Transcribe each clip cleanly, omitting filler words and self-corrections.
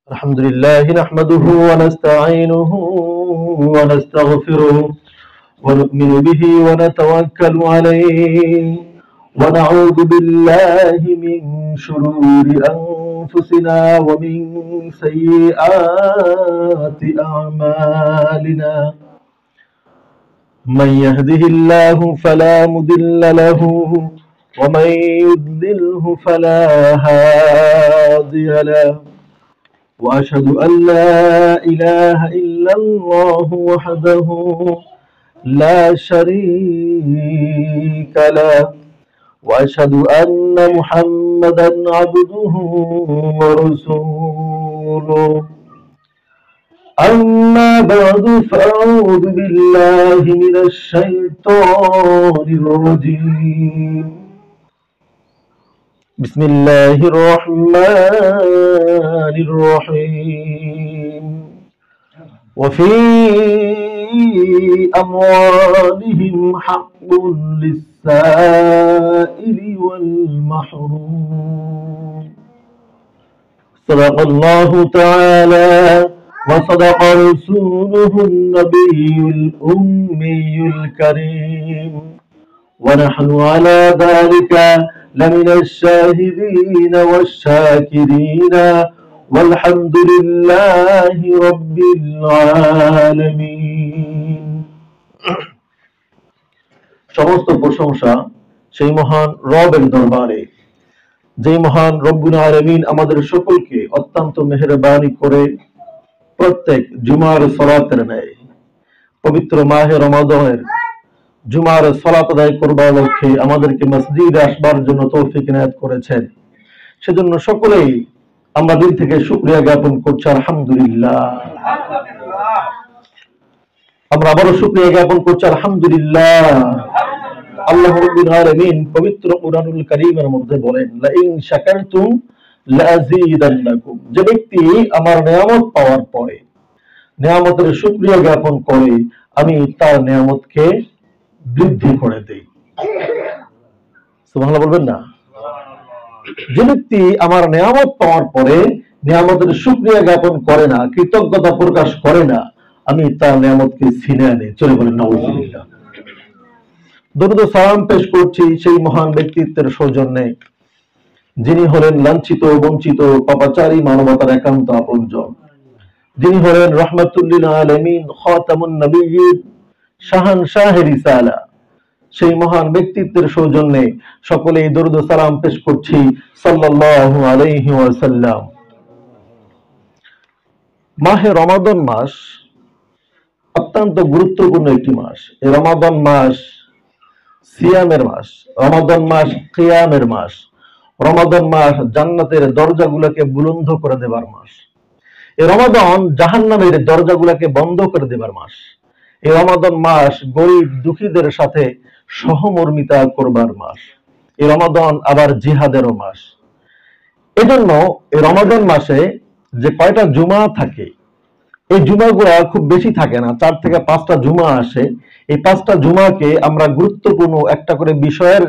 الحمد لله نحمده ونستعينه ونستغفره ونؤمن به ونتوكل عليه ونعوذ بالله من شرور أنفسنا ومن سيئات أعمالنا من يهده الله فلا مضل له ومن يضلله فلا هادي له وأشهد أن لا إله إلا الله وحده لا شريك له وأشهد أن محمدا عبده ورسوله أما بعد فأعوذ بالله من الشيطان الرجيم بسم الله الرحمن الرحيم وفي أموالهم حق للسائل والمحروم صدق الله تعالى وصدق رسوله النبي الأمي الكريم ونحن على ذلك لمن الشاهدين والشاكرين والحمد لله رب العالمين সমস্ত প্রশংসা সেই মহান রবের দরবারে, যেই মহান রব্বুল আলামিন আমাদের সকলকে অত্যন্ত মেহেরবানি করে প্রত্যেক জুমার সালাতের ন্যায় পবিত্র মাহে রমাদানের জুমার সালাত আদায় করবার লক্ষ্যে আমাদেরকে মসজিদে আসবার জন্য তৌফিক ইনায়াত করেছেন। সেজন্য সকলেই আমরা দিল থেকে শুকরিয়া জ্ঞাপন করছি, আলহামদুলিল্লাহ। আমরা আবারও শুকরিয়া জ্ঞাপন করছি, আলহামদুলিল্লাহ। আল্লাহ রাব্বুল আলামিন পবিত্র কুরআনুল কারীমের মধ্যে বলেন, লা ইন শাকারতুম লাযীদান্নাকুম, যে ব্যক্তি আমার নিয়ামত পাওয়ার পরে নিয়ামতের শুকরিয়া জ্ঞাপন করে আমি তার নিয়ামতকে বৃদ্ধি করে দেই। সুবহানাল্লাহ বলবেন না? যে ব্যক্তি আমার নিয়ামত পাওয়ার পরে নিয়ামতের শুকরিয়া জ্ঞাপন করে না, কৃতজ্ঞতা প্রকাশ করে না, আমি তার নিয়ামতকে ছিনিয়ে আনি। চলে বলেন নাউযুবিল্লাহ। দরুদ ও সালাম পেশ করছি সেই মহান ব্যক্তিত্বের সৌজন্যে, যিনি হলেন লাঞ্ছিত বঞ্চিত পাপাচারী মানবতার একান্ত আপনজন, যিনি হলেন রাহমাতুল লিল আলামিন খাতামুন নবিয়্যিন শাহানশাহ রিসালা। সেই মহান ব্যক্তিত্বের সৌজন্যে সকলেই দরুদ ও সালাম পেশ করছি সাল্লাল্লাহু আলাইহি ওয়াসাল্লাম। মাহে রমাদান মাস অত্যন্ত গুরুত্বপূর্ণ একটি মাস। এই রমাদান মাস সিয়ামের মাস, রমাদান মাস কিয়ামের মাস, রমাদান মাস জান্নাতের দরজাগুলোকে বুলন্দ করে দেবার মাস। এই রমাদান জাহান্নামের দরজাগুলোকে বন্ধ করে দেবার মাস। এই রমাদান মাস গরিব দুঃখীদের সাথে সহমর্মিতা করবার মাস। এই রমাদান আবার জিহাদেরও মাস। এজন্য এই রমাদান মাসে যে কয়টা জুমা থাকে, এই জুমাগুলা খুব বেশি থাকে না, 4 থেকে 5টা জুমা আসে। এই 5টা জুমাকে আমরা গুরুত্বপূর্ণ একটা করে বিষয়ের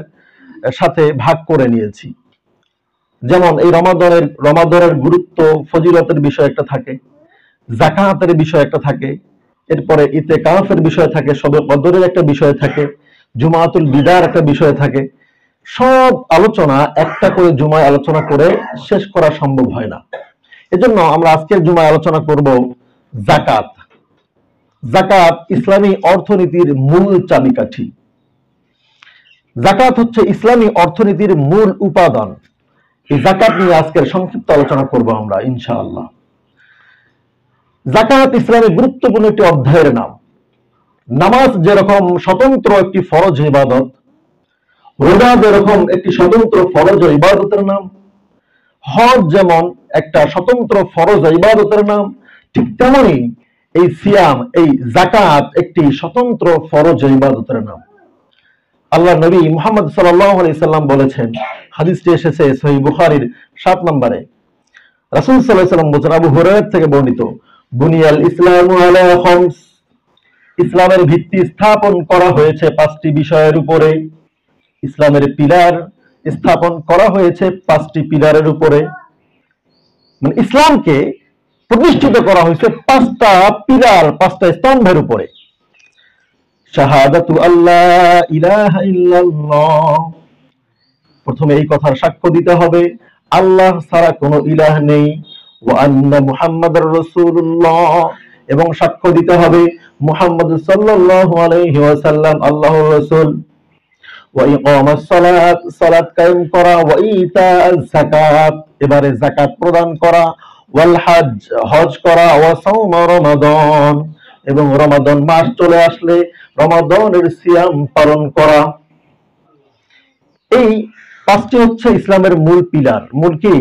সাথে ভাগ করে নিয়েছি। যেমন এই রমাদানের গুরুত্ব ফজিলতের বিষয় একটা থাকে, যাকাতের বিষয় একটা থাকে, এরপরে ইতিকাফের বিষয় থাকে, শবে কদরের একটা বিষয় থাকে, জুমাতুল বিদার একটা বিষয় থাকে। সব আলোচনা একটা করে জুমায় আলোচনা করে শেষ করা সম্ভব হয় না। এজন্য আমরা আজকের জুমায় আলোচনা করব যাকাত। যাকাত ইসলামী অর্থনীতির মূল চাবিকাঠি। যাকাত হচ্ছে ইসলামী অর্থনীতির মূল উপাদান। এই যাকাত নিয়ে আজকের সংক্ষিপ্ত আলোচনা করব আমরা ইনশাআল্লাহ। যাকাত ইসলামের গুরুত্বপূর্ণ একটি অধ্যায়ের নাম। নামাজ যেরকম স্বতন্ত্র একটি ফরজ ইবাদত, রোজা যেরকম একটি স্বতন্ত্র ফরজ ইবাদতের নাম, হজ যেমন একটা স্বতন্ত্র ফরজ ইবাদতের নাম, ঠিক তেমনি এই সিয়াম, এই যাকাত একটি স্বতন্ত্র ফরজ ইবাদতের নাম। আল্লাহ নবী মুহাম্মদ সাল্লাল্লাহু আলাইহি সাল্লাম বলেছেন, হাদিসটি এসেছে সহিহ বুখারীর 7 নম্বরে। রাসূল সাল্লাল্লাহু আলাইহি সাল্লাম বলেছেন, আবু হুরায়রা থেকে বর্ণিত, বুনিয়াল ইসলামু আলা খামস, ইসলামের ভিত্তি স্থাপন করা হয়েছে 5টি বিষয়ের উপরে। ইসলামের পিলার স্থাপন করা হয়েছে 5টি পিলারের উপরে। মানে ইসলামকে প্রতিষ্ঠিত করা হয়েছে পাঁচটা পিলার, পাঁচটা স্তম্ভের উপরে। শাহাদাতু আল্লাহ ইলাহা ইল্লাল্লাহ, প্রথমে এই কথার সাক্ষ্য দিতে হবে আল্লাহ ছাড়া কোনো ইলাহ নেই, ওয়া আন্না মুহাম্মাদুর রাসূলুল্লাহ, এবং সাক্ষ্য দিতে হবে মুহাম্মদ সাল্লাল্লাহু আলাইহি ওয়াসাল্লাম আল্লাহর রাসূল, ওয়া ইকামাস সালাত, সালাত কায়েম করা, ওয়া ইতাআজ যাকাত, এবারে যাকাত প্রদান করা, ওয়াল হজ, হজ করা, ওয়া সাওম রমাদান, এবং রমাদান মাস চলে আসলে রমাদানের সিয়াম পালন করা। এই পাঁচটি হচ্ছে ইসলামের মূল পিলার, মূল কি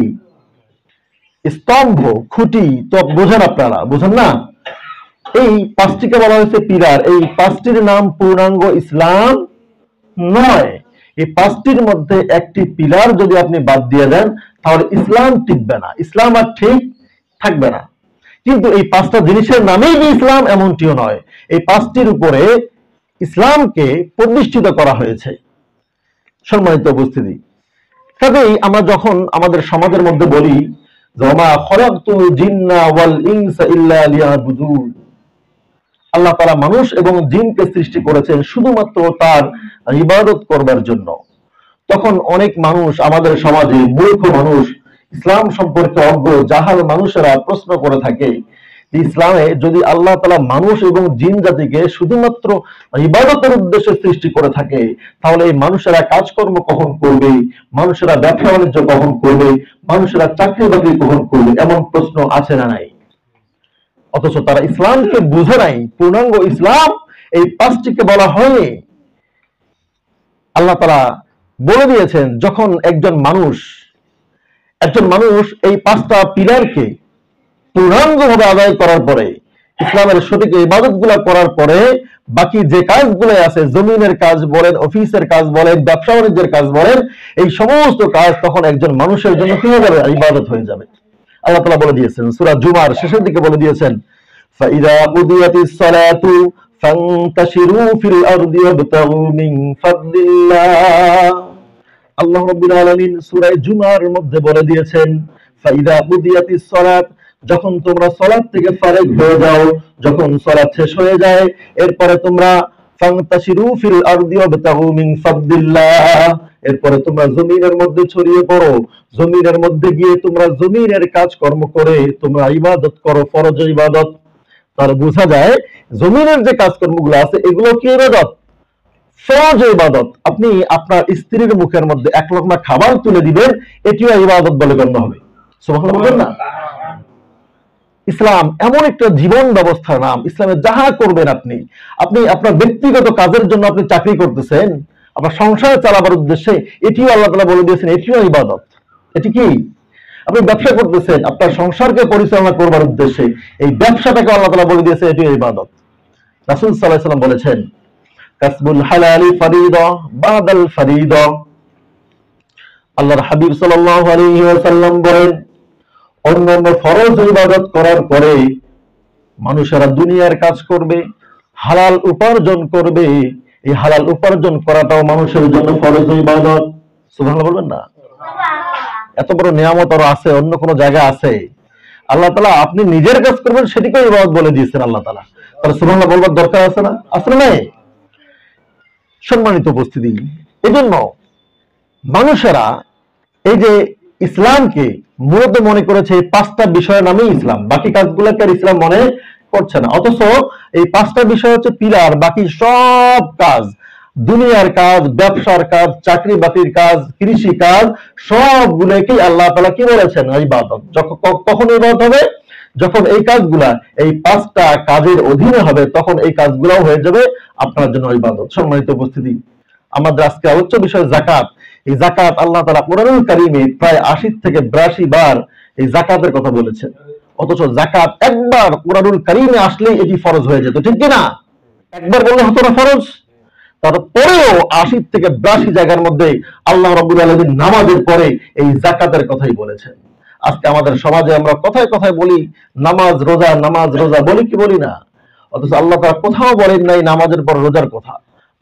স্তম্ভ, খুঁটি। তো বোঝেন, আপনারা বোঝেন না? এই পাঁচটিকে বলা হয়েছে পিলার। এই পাঁচটির নাম পূর্ণাঙ্গ ইসলাম নয়। এই পাঁচটির মধ্যে একটি পিলার যদি আপনি বাদ দিয়ে দেন তাহলে ইসলাম টিকবে না, ইসলাম আর ঠিক থাকবে না। কিন্তু এই পাঁচটা জিনিসের নামেই যে ইসলাম এমনটিও নয়, এই পাঁচটির উপরে ইসলামকে প্রতিষ্ঠিত করা হয়েছে। সম্মানিত উপস্থিতি, কাজেই আমরা যখন আমাদের সমাজের মধ্যে বলি ওমা খলাকতুল জিন্না ওয়াল ইনসা ইল্লা লিয়াবুদুন, আল্লাহ তাআলা মানুষ এবং জিনকে সৃষ্টি করেছেন শুধুমাত্র তার ইবাদত করবার জন্য, তখন অনেক মানুষ, আমাদের সমাজে মূর্খ মানুষ, ইসলাম সম্পর্কে অজ্ঞ জাহাল মানুষেরা প্রশ্ন করে থাকে যে ইসলামে যদি আল্লাহ তাআলা মানুষ এবং জিন জাতিকে শুধুমাত্র ইবাদতের উদ্দেশ্যে সৃষ্টি করে থাকে, তাহলে এই মানুষেরা কাজকর্ম কখন করবে, মানুষেরা ব্যবসা বাণিজ্য কখন করবে, মানুষেরা চাকরি বাকরি কখন করবে, এমন প্রশ্ন আছে না নাই? অথচ তারা ইসলামকে বুঝে নাই। পূর্ণাঙ্গ ইসলাম এই পাঁচটিকে বলা হয়। আল্লাহ তাআলা বলে দিয়েছেন যখন একজন মানুষ এই পাঁচটা পিলারকে পূর্ণাঙ্গভাবে আদায় করার পরে, ইসলামের সঠিক ইবাদত গুলা করার পরে, বাকি যে কাজগুলো আছে, জমিনের কাজ বলেন, অফিসের কাজ বলেন, ব্যবসা বাণিজ্যের কাজ বলেন, এই সমস্ত কাজ তখন একজন মানুষের জন্য কি হয়ে যাবে? ইবাদত হয়ে যাবে। আল্লাহ তাআলা বলে দিয়েছেন সূরা জুমার শেষের দিকে বলে দিয়েছেন ফাইদা কুদিয়াতিস সালাতু ফান্তাশিরু ফিল আরদি ওয়াবতাগু মিন ফাদলিল্লাহ। আল্লাহ রাব্বুল আলামিন সূরা জুমার মধ্যে বলে দিয়েছেন ফাইদা কুদিয়াতিস সালাত, যখন তোমরা সালাত থেকে ফারেগ হয়ে যাও, যখন সালাত শেষ হয়ে যায়, এরপরে তোমরা ফান্তাশিরু ফিল আরদি ওয়াবতাগু মিন ফাদলিল্লাহ, এরপরে তোমরা জমিনের মধ্যে ছড়িয়ে পড়ো, জমিনের মধ্যে গিয়ে তোমরা জমিনের কাজকর্ম করে তোমরা ইবাদত করো, ফরজ ইবাদত। তার বোঝা যায় জমিনের যে কাজকর্মগুলো আছে এগুলো কি ইবাদত? ফরজ ইবাদত। আপনি আপনার স্ত্রীর মুখের মধ্যে এক লোকমা খাবার তুলে দিবেন, এটিও ইবাদত বলে গণ্য হবে। সুবহানাল্লাহ বলবেন না? ইসলাম এমন একটা জীবন ব্যবস্থার নাম, ইসলামে যাহা করবেন আপনি আপনার ব্যক্তিগত কাজের জন্য আপনি চাকরি করতেছেন, আপনার সংসার চালাবার উদ্দেশ্যে, এটিও আল্লাহ তাআলা বলে দিয়েছেন এটিও ইবাদত। এটি কি? আপনি ব্যবসা করতেছেন আপনার সংসারকে পরিচালনা করবার উদ্দেশ্যে, এই ব্যবসাটাকে আল্লাহ তাআলা বলে দিয়েছে এটিও ইবাদত। রাসূল সাল্লাল্লাহু আলাইহি ওয়াসাল্লাম বলেছেন কাসবুল হালালি ফারিদা বাদাল ফারিদা। আল্লাহর হাবিব সাল্লাল্লাহু আলাইহি ওয়াসাল্লাম বলেন অন্যান্য ফরজ ইবাদত করার পরে মানুষেরা দুনিয়ার কাজ করবে, হালাল উপার্জন করবে, এই হালাল উপার্জন করাটাও মানুষের জন্য ফরজ ইবাদত। সুবহানাল্লাহ বলবেন না? এত বড় নিয়ামত আরো আছে, অন্য কোন জায়গা আছে? আল্লাহ তাআলা আপনি নিজের কাজ করবেন সেটিকেও ইবাদত বলে দিয়েছেন আল্লাহ তাআলা। তাহলে সুবহানাল্লাহ বলবার দরকার আছে না? আসলে নাই? সম্মানিত উপস্থিতি, এজন্য মানুষেরা এই যে ইসলামকে মূলত মনে করেছে এই পাঁচটা বিষয়ের নামে ইসলাম, বাকি কাজগুলোকে আর ইসলাম মনে করছে না। অথচ এই পাঁচটা বিষয় হচ্ছে পিলার, বাকি সব কাজ, দুনিয়ার কাজ, ব্যবসার কাজ, চাকরি বাকরির কাজ, কৃষি কাজ, সবগুলোকেই আল্লাহ তাআলা কি বলেছেন? ইবাদত। কখন ইবাদত হবে? যখন এই কাজগুলা এই পাঁচটা কাজের অধীনে হবে, তখন এই কাজগুলাও হয়ে যাবে আপনার জন্য ইবাদত। সম্মানিত উপস্থিতি, আমাদের আজকে আলোচ্য বিষয় যাকাত। এই যাকাত আল্লাহ তাআলা কোরআনুল কারীমে প্রায় ৮০ থেকে ৮২ বার এই যাকাতের কথা বলেছেন। অথচ যাকাত একবার কোরআনুল কারীমে আসলেই এটি ফরজ হয়ে যেত, ঠিক কি না? একবার বললে হতো না ফরজ? তারপরেও ৮০ থেকে ৮২ জায়গার মধ্যে আল্লাহ রাব্বুল আলামিন নামাজের পরে এই যাকাতের কথাই বলেছেন। আজকে আমাদের সমাজে আমরা কথায় কথায় বলি নামাজ রোজা বলি কি বলি না? অথচ আল্লাহ তাআলা কোথাও বলেন নাই নামাজের পর রোজার কথা।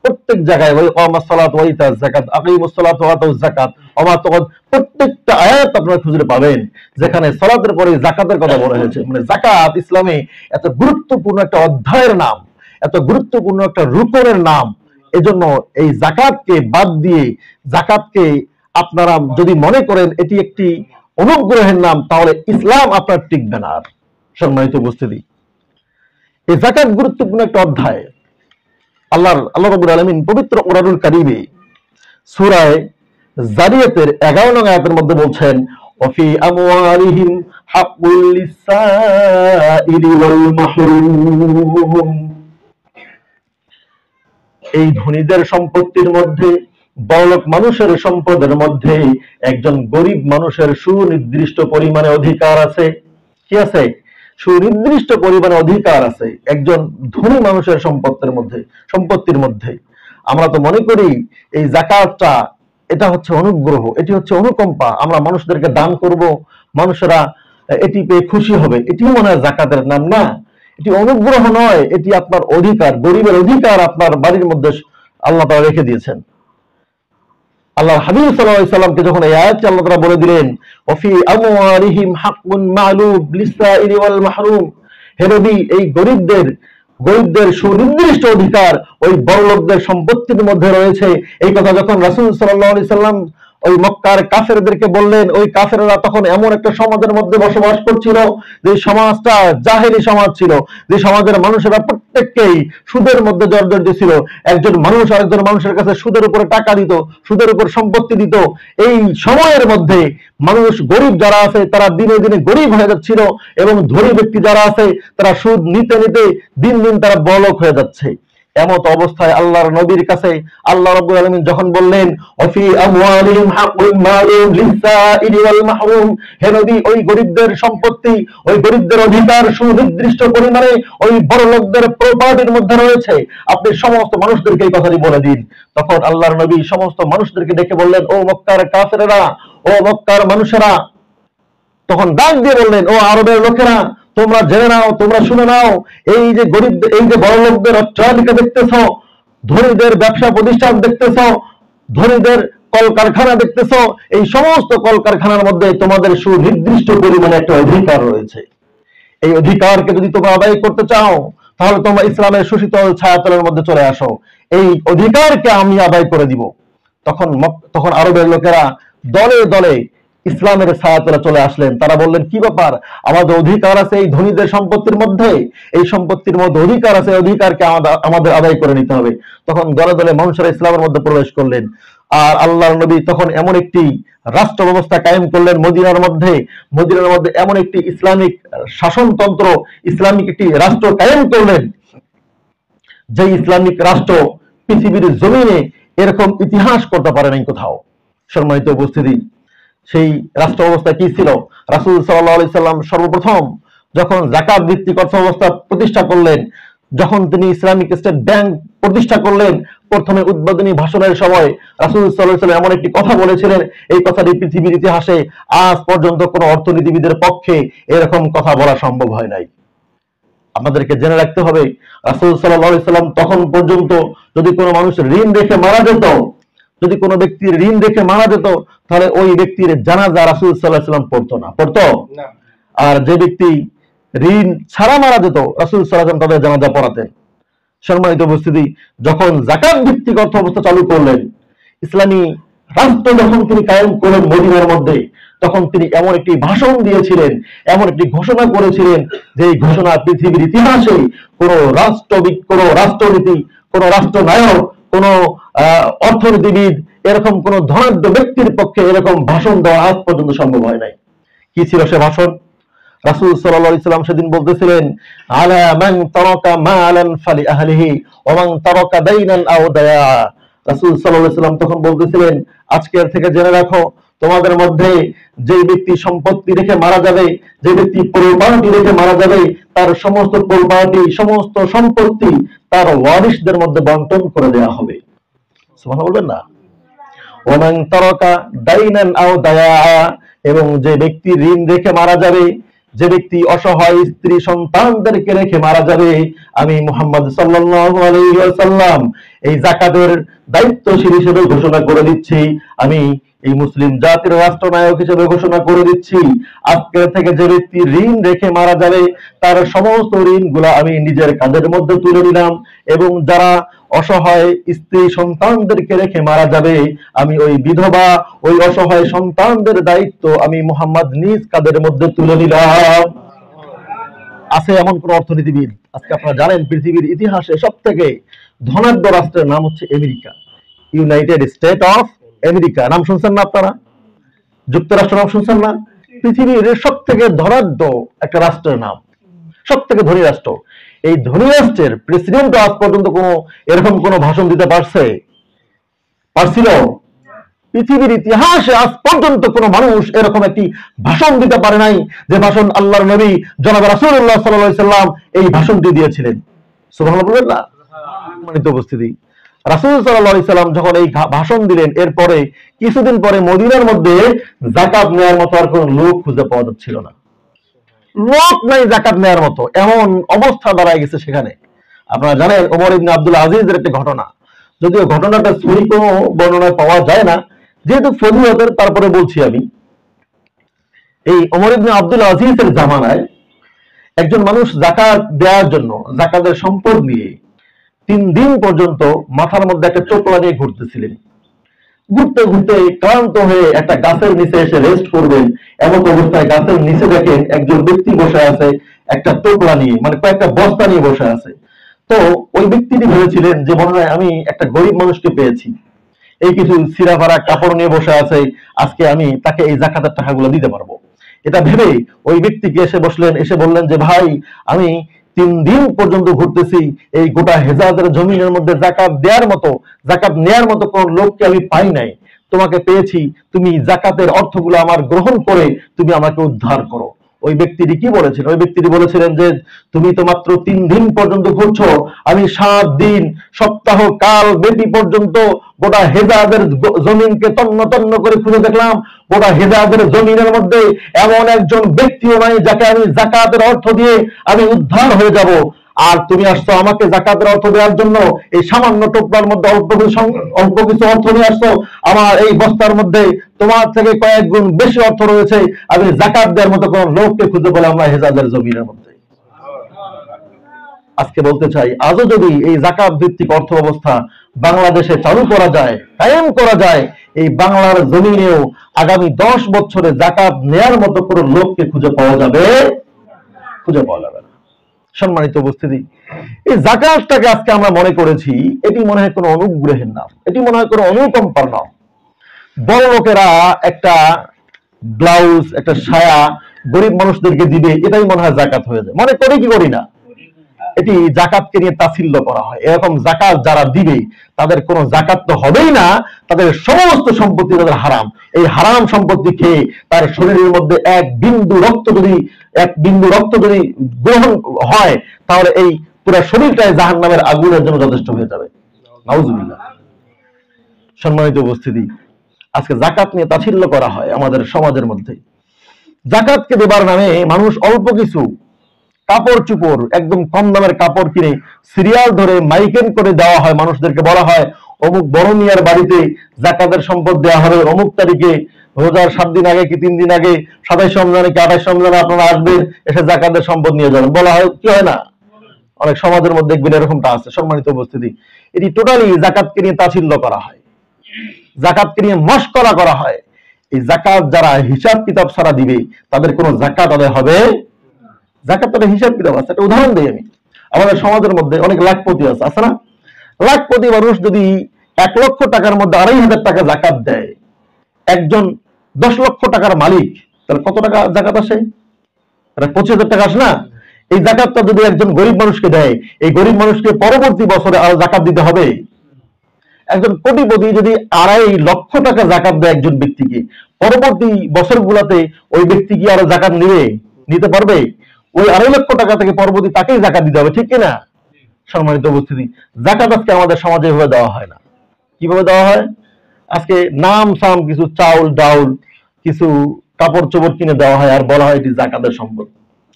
প্রত্যেক জায়গায় ওই ইকামাস সালাত ওয়া ইতাজ যাকাত, আকিমুস সালাত ওয়া আতুজ যাকাত, ওয়া তাকাদ, প্রত্যেকটা আয়াত আপনারা খুঁজে পাবেন যেখানে সালাতের পরে যাকাতের কথা বলা হয়েছে। মানে যাকাত ইসলামে এত গুরুত্বপূর্ণ একটা অধ্যায়ের নাম, এত গুরুত্বপূর্ণ একটা রুকনের নাম। এজন্য এই যাকাতকে বাদ দিয়ে, যাকাতকে আপনারা যদি মনে করেন এটি একটি অনুগ্রহের নাম, তাহলে ইসলাম আপনার টিকবে না। আর সম্মানিত উপস্থিতি, এই যাকাত গুরুত্বপূর্ণ একটা অধ্যায়। আল্লাহ রাব্বুল আলামিন পবিত্র কোরআনুল কারীমে সূরা যারিয়াতের 11 নং আয়াতের মধ্যে বলছেন, ওয়াফি আমওয়ালিহিম হাক্কুল লিসাইলি ওয়াল মাহরুম। এই ধনীদের সম্পত্তির মধ্যে, বড়লোক মানুষের সম্পদের মধ্যে একজন গরিব মানুষের সুনির্দিষ্ট পরিমাণে অধিকার আছে। কি আছে? সুনির্দিষ্ট পরিমাণে অধিকার আছে একজন ধনী মানুষের সম্পত্তির মধ্যে। আমরা তো মনে করি এই যাকাতটা এটা হচ্ছে অনুগ্রহ, এটি হচ্ছে অনুকম্পা, আমরা মানুষদেরকে দান করব, মানুষেরা এটি পেয়ে খুশি হবে, এটি মনে হয় যাকাতের নাম। না, এটি অনুগ্রহ নয়, এটি আপনার অধিকার, গরিবের অধিকার আপনার বাড়ির মধ্যে আল্লাহ তাআলা রেখে দিয়েছেন। আল্লাহ হাবিব সাল্লাল্লাহু আলাইহি সাল্লামকে যখন এই আয়াতটি আল্লাহ তাআলা বলে দিলেন, ওয়াফি আমওয়ালিহিম হাক্কুন মা'লুম লিসাইলি ওয়াল মাহরুম, হে নবী, এই গরিবদের সুনির্দিষ্ট অধিকার ওই বড়লোকদের সম্পত্তির মধ্যে রয়েছে। এই কথা যখন রাসূল সাল্লাল্লাহু আলাইহি সাল্লাম ওই মক্কার কাফেরদেরকে বললেন, ওই কাফেররা তখন এমন একটা সমাজের মধ্যে বসবাস করছিল যে সমাজটা জাহেলি সমাজ ছিল, যে সমাজের মানুষেরা প্রত্যেককেই সুদের মধ্যে জর্জরিত ছিল। একজন মানুষ আরেকজন মানুষের কাছে সুদের উপরে টাকা দিত, সুদের উপর সম্পত্তি দিত। এই সময়ের মধ্যে মানুষ গরিব যারা আছে তারা দিনে দিনে গরিব হয়ে যাচ্ছিল, এবং ধনী ব্যক্তি যারা আছে তারা সুদ নিতে নিতে দিন দিন তারা বড়লোক হয়ে যাচ্ছে। এমত অবস্থায় আল্লাহর নবীর কাছে আল্লাহ রাব্বুল আলামিন যখন বললেন, ওয়াফি আমওয়ালিহিম হাক্কুল মা'লুম লিসাইলি ওয়াল মাহরুম, হে নবী, ওই গরিবদের সম্পত্তি, ওই গরিবদের অধিকার সুনির্দিষ্ট পরিমাণে ওই বড়লোকদের প্রপার্টির মধ্যে রয়েছে, আপনি সমস্ত মানুষদেরকে এই কথাটি বলে দিন। তখন আল্লাহর নবী সমস্ত মানুষদেরকে ডেকে বললেন, ও মক্কার কাফেরেরা, ও মক্কার মানুষেরা, তখন ডাক দিয়ে বললেন, ও আরবের লোকেরা, তোমরা জেনে নাও, তোমরা শুনে নাও, এই যে বড়লোকদের অট্টালিকা দেখতেছ, ধনীদের ব্যবসা প্রতিষ্ঠান দেখতেছ, ধনীদের কলকারখানা দেখতেছ, এই সমস্ত কলকারখানার মধ্যে তোমাদের সুনির্দিষ্ট পরিমাণে একটা অধিকার রয়েছে। এই অধিকারকে যদি তোমরা আদায় করতে চাও, তাহলে তোমরা ইসলামের সুশীতল ছায়াতলের মধ্যে চলে আসো, এই অধিকারকে আমি আদায় করে দিব। তখন আরবের লোকেরা দলে দলে ইসলামের ছায়াতলে চলে আসলেন। তারা বললেন, কি ব্যাপার, আমাদের অধিকার আছে এই ধনীদের সম্পত্তির মধ্যে, এই সম্পত্তির মধ্যে অধিকার আছে, অধিকারকে আমাদের আদায় করে নিতে হবে। তখন দলে দলে মানুষেরা ইসলামের মধ্যে প্রবেশ করলেন। আর আল্লাহর নবী তখন এমন একটি রাষ্ট্র ব্যবস্থা কায়েম করলেন মদিনার মধ্যে এমন একটি ইসলামিক শাসনতন্ত্র, ইসলামিক একটি রাষ্ট্র কায়েম করলেন, যে ইসলামিক রাষ্ট্র পৃথিবীর জমিনে এরকম ইতিহাস করতে পারে নাই কোথাও। সম্মানিত উপস্থিতি, সেই রাষ্ট্র অবস্থা কি ছিল? রাসূল সাল্লাল্লাহু আলাইহি সাল্লাম সর্বপ্রথম যখন যাকাত ভিত্তিক অর্থ ব্যবস্থা প্রতিষ্ঠা করলেন, যখন তিনি ইসলামিক স্টেট ব্যাংক প্রতিষ্ঠা করলেন, প্রথমে উদ্বোধনী ভাষণের সময় রাসূল সাল্লাল্লাহু আলাইহি সাল্লাম এমন একটি কথা বলেছিলেন, এই কথাটি পৃথিবীর ইতিহাসে আজ পর্যন্ত কোনো অর্থনীতিবিদের পক্ষে এরকম কথা বলা সম্ভব হয় নাই। আমাদেরকে জেনে রাখতে হবে, রাসূল সাল্লাল্লাহু আলাইহি সাল্লাম তখন পর্যন্ত যদি কোনো মানুষ ঋণ রেখে মারা যেত, যদি কোনো ব্যক্তির ঋণ রেখে মারা যেত, তাহলে ওই ব্যক্তির জানাজা রাসূল সাল্লাল্লাহু আলাইহি সাল্লাম পড়তো না। আর যে ব্যক্তি ঋণ ছাড়া মারা যেত, রাসূল সাল্লাল্লাহু আলাইহি সাল্লাম তাদের জানাজা পড়াতেন। সম্মানিত উপস্থিতি, যখন যাকাত ভিত্তিক অর্থ ব্যবস্থা চালু করলেন, ইসলামী রাষ্ট্র যখন তিনি কায়েম করলেন মদিনার মধ্যে, তখন তিনি এমন একটি ভাষণ দিয়েছিলেন, এমন একটি ঘোষণা করেছিলেন, যে এই ঘোষণা পৃথিবীর ইতিহাসে কোনো রাষ্ট্রবিদ, কোনো রাষ্ট্রনীতি, কোনো রাষ্ট্রনায়ক, কোনো অর্থনীতিবিদ, এরকম কোন ধনাঢ্য ব্যক্তির পক্ষে এরকম ভাষণ দেওয়া আজ পর্যন্ত সম্ভব হয় নাই। কি ছিল সে ভাষণ? রাসূল সাল্লাল্লাহু আলাইহি সাল্লাম সেদিন বলতেছিলেন, আলা মান তারাকা মালান ফালি আহলিহি ওয়া মান তারাকা দাইনান আও দায়া। রাসূল সাল্লাল্লাহু আলাইহি সাল্লাম তখন বলতেছিলেন, আজকের থেকে জেনে রাখো, তোমাদের মধ্যে যে ব্যক্তি সম্পত্তি রেখে মারা যাবে, যে ব্যক্তি প্রপার্টি রেখে মারা যাবে, তার সমস্ত প্রপার্টি, সমস্ত সম্পত্তি তার ওয়ারিসদের মধ্যে বন্টন করে দেওয়া হবে। সুবহানাল্লাহ বলবেন না? ওয়া মান তারাকা দাইনান আও দায়া, এবং যে ব্যক্তি ঋণ রেখে মারা যাবে, যে ব্যক্তি অসহায় স্ত্রী সন্তানদেরকে রেখে মারা যাবে, আমি মুহাম্মদ সাল্লাল্লাহু আলাইহি ওয়াসাল্লাম এই যাকাতের দায়িত্বশীল হিসেবে ঘোষণা করে দিচ্ছি, আমি এই মুসলিম জাতির রাষ্ট্রনায়ক হিসেবে ঘোষণা করে দিচ্ছি, আজকে থেকে যে ব্যক্তি ঋণ রেখে মারা যাবে তার সমস্ত ঋণগুলা আমি নিজের কাঁধের মধ্যে তুলে নিলাম, এবং যারা অসহায় স্ত্রী সন্তানদেরকে রেখে মারা যাবে আমি ওই বিধবা ওই অসহায় সন্তানদের দায়িত্ব আমি মুহাম্মদ নিজ কাঁধের মধ্যে তুলে নিলাম। আছে এমন কোন অর্থনীতিবিদ, আজকে আপনারা জানেন পৃথিবীর ইতিহাসে সব থেকে ধনাঢ্য রাষ্ট্রের নাম হচ্ছে America, United state of America. নাম শুনছেন না আপনারা? যুক্তরাষ্ট্র নাম শুনছেন না? পৃথিবীর সব থেকে ধনাঢ্য একটা রাষ্ট্রের নাম, সব থেকে ধনী রাষ্ট্র। এই ধনী রাষ্ট্রের প্রেসিডেন্ট আজ পর্যন্ত এরকম কোন ভাষণ দিতে পারছিল? পৃথিবীর ইতিহাসে আজ পর্যন্ত কোন মানুষ এরকম একটি ভাষণ দিতে পারে নাই যে ভাষণ আল্লাহর নবী জনাব রাসূলুল্লাহ সাল্লাল্লাহু আলাইহি সাল্লাম এই ভাষণটি দিয়েছিলেন। সুবহানাল্লাহ। সম্মানিত উপস্থিতি, রাসূল সাল্লাল্লাহু আলাইহি সাল্লাম যখন এই ভাষণ দিলেন, এরপরে কিছুদিন পরে মদিনার মধ্যে যাকাত নেওয়ার মতো আর কোন লোক খুঁজে পাওয়া যাচ্ছিল না। লোক নাই যাকাত নেওয়ার মতো, এমন অবস্থা দাঁড়ায় গেছে সেখানে। আপনারা জানেন ওমর ইবনে আব্দুল আজিজের একটা ঘটনা, যদিও ঘটনাটা সহি কোনো বর্ণনায় পাওয়া যায় না, যেহেতু ফজিলতের তারপরে বলছি আমি। এই ওমর ইবনে আব্দুল আজিজের জামানায় একজন মানুষ যাকাত দেওয়ার জন্য যাকাতের সম্পদ নিয়ে 3 দিন পর্যন্ত মাথার মধ্যে একটা টোপলা নিয়ে ঘুরতেছিলেন। ঘুরতে ঘুরতে ক্লান্ত হয়ে একটা গাছের নিচে এসে রেস্ট করবেন, এমন অবস্থায় গাছের নিচে দেখেন একজন ব্যক্তি বসে আছে একটা টোপলা নিয়ে, মানে কয়েকটা বস্তা নিয়ে বসে আছে। তো ওই ব্যক্তিটি ভেবেছিলেন যে মনে হয় আমি একটা গরিব মানুষকে পেয়েছি, এই কিছু ছিঁড়া ফাড়া কাপড় নিয়ে বসে আছে, আজকে আমি তাকে এই যাকাতের টাকাগুলো দিতে পারবো। এটা ভেবে ওই ব্যক্তিকে এসে বসলেন, এসে বললেন যে ভাই, আমি 3 দিন পর্যন্ত ঘুরতেছি, এই গোটা হেজাজের জমিনের মধ্যে যাকাত দেওয়ার মতো জাকাত নেয়ার মতো কোন লোককে আমি পাই নাই, তোমাকে পেয়েছি, তুমি যাকাতের অর্থগুলো আমার গ্রহণ করে তুমি আমাকে উদ্ধার করো। ওই ব্যক্তিটি কি বলেছিলেন? ওই ব্যক্তিটি বলেছিলেন যে তুমি তো মাত্র 3 দিন পর্যন্ত ঘুরছো, আমি 7 দিন সপ্তাহ কাল ব্যাপী পর্যন্ত গোটা হেজাজের জমিনকে তন্ন তন্ন করে খুঁজে দেখলাম, গোটা হেজাজের জমিনের মধ্যে এমন একজন ব্যক্তিও নাই যাকে আমি যাকাতের অর্থ দিয়ে আমি উদ্ধার হয়ে যাব। আর তুমি আসছো আমাকে যাকাতের অর্থ দেওয়ার জন্য, এই সামান্য টোপলার মধ্যে অল্প কিছু অর্থ নিয়ে আসছো, আমার এই বস্তার মধ্যে তোমার থেকে কয়েক গুণ বেশি অর্থ রয়েছে, আমি যাকাত দেওয়ার মতো কোন লোককে খুঁজে পেলাম না হেজাজের জমিনের মধ্যে। আজকে বলতে চাই, আজও যদি এই যাকাত ভিত্তিক অর্থ ব্যবস্থা বাংলাদেশে চালু করা যায়, কায়েম করা যায়, এই বাংলার জমিনেও আগামী 10 বছরে যাকাত নেয়ার মতো কোনো লোককে খুঁজে পাওয়া যাবে না। সম্মানিত উপস্থিতি, এই যাকাতটাকে আজকে আমরা মনে করেছি এটি মনে হয় কোনো অনুগ্রহের নাম, এটি মনে হয় কোনো অনুকম্পার নাম। বড় লোকেরা একটা ব্লাউজ একটা সায়া গরিব মানুষদেরকে দিবে, এটাই মনে হয় যাকাত হয়ে যায়, মনে করি কি করি না? এটি যাকাতকে নিয়ে তাচ্ছিল্য করা হয়। এরকম যাকাত যারা দিবে তাদের কোনো যাকাত তো হবেই না, তাদের সমস্ত সম্পত্তি তাদের হারাম। এই হারাম সম্পত্তি খেয়ে তার শরীরের মধ্যে এক বিন্দু রক্ত যদি গ্রহণ হয়, তাহলে এই পুরো শরীরটাই জাহান্নামের আগুনের জন্য যথেষ্ট হয়ে যাবে। নাউজুবিল্লাহ। সম্মানিত উপস্থিতি, আজকে যাকাত নিয়ে তাচ্ছিল্য করা হয় আমাদের সমাজের মধ্যে। যাকাতকে দেবার নামে মানুষ অল্প কিছু কাপড় চুপড়, একদম কম দামের কাপড় কিনে সিরিয়াল ধরে মাইকেন করে দেওয়া হয়, মানুষদেরকে বলা হয় অমুক বড় মিয়ার বাড়িতে যাকাতের সম্পদ দেওয়া হবে অমুক তারিখে, রোজার 7 দিন আগে কি 3 দিন আগে, 27 রমজানে কি 28 রমজানে আপনারা আসবেন, এসে যাকাতের সম্পদ নিয়ে যাবেন, বলা হয়। কি হয় না? অনেক সমাজের মধ্যে দেখবেন এরকমটা আছে। সম্মানিত উপস্থিতি, এটি টোটালি যাকাতকে নিয়ে তাচ্ছিল্য করা হয়, যাকাতকে নিয়ে মশকরা করা হয়। এই যাকাত যারা হিসাব কিতাব ছাড়া দিবে তাদের কোনো যাকাত আদায় হবে? যাকাতের হিসাব কিতাব আছে। একটা উদাহরণ দিই আমি। আমাদের সমাজের মধ্যে অনেক লাখপতি আছে না? লাখপতি মানুষ যদি 1 লক্ষ টাকার মধ্যে 2,500 টাকা যাকাত দেয়, একজন 10 লক্ষ টাকার মালিক, তাহলে কত টাকা যাকাত আসে? 25,000 টাকা আসে না? এই যাকাতটা যদি একজন গরিব মানুষকে দেয়, এই গরিব মানুষকে পরবর্তী বছরে আরো যাকাত দিতে হবে। একজন কোটিপতি যদি 2.5 লক্ষ টাকা যাকাত দেয় একজন ব্যক্তিকে, পরবর্তী বছরগুলোতে ওই ব্যক্তি কি আরো যাকাত নিতে পারবে? ওই 2.5 লক্ষ টাকা থেকে পরবর্তী তাকেই যাকাত দিতে হবে, ঠিক কিনা? সম্মানিত উপস্থিতি, যাকাত আজকে আমাদের সমাজে এভাবে দেওয়া হয় না। কিভাবে দেওয়া হয়? আজকে নাম কিছু চাউল ডাউল কিছু কাপড় চোপড় কিনে দেওয়া হয়, আর বলা হয় এটি যাকাতের সম্পদ।